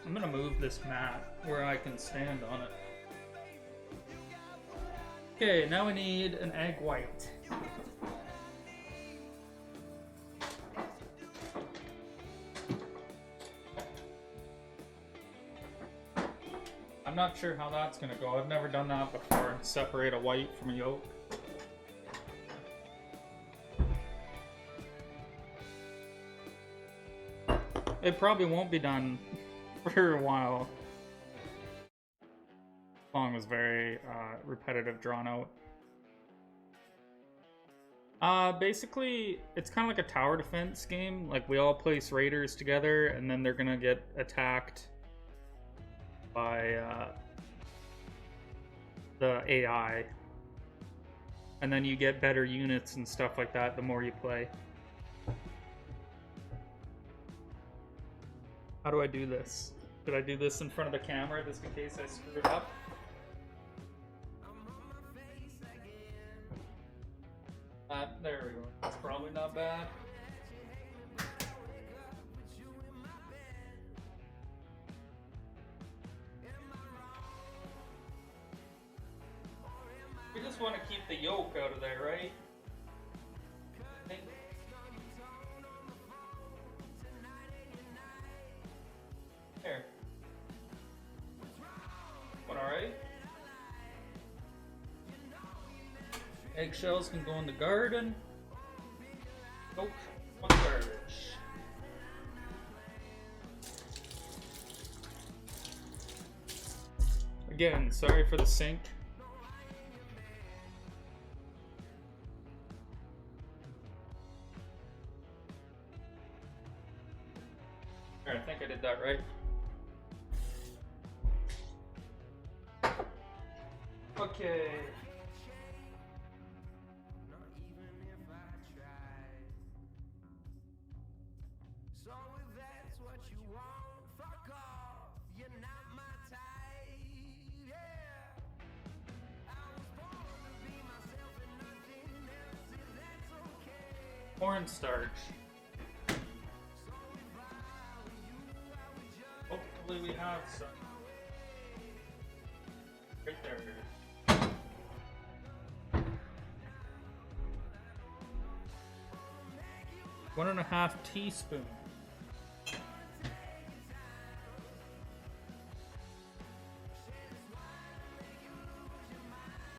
I'm gonna move this mat where I can stand on it. Okay, now we need an egg white. I'm not sure how that's gonna go. I've never done that before. Separate a white from a yolk. It probably won't be done for a while. The song was very repetitive, drawn out. Basically, it's kind of like a tower defense game. Like, we all place raiders together, and then they're gonna get attacked by the AI. And then you get better units and stuff like that the more you play. How do I do this? Should I do this in front of the camera just in case I screw it up? There we go. That's probably not bad. We just want to keep the yolk out of there, right? There. But alright. Eggshells can go in the garden. Nope. What garbage? Again, sorry for the sink. Alright, I think I did that right. Okay. Cornstarch. Hopefully we have some. Right there. 1.5 teaspoons.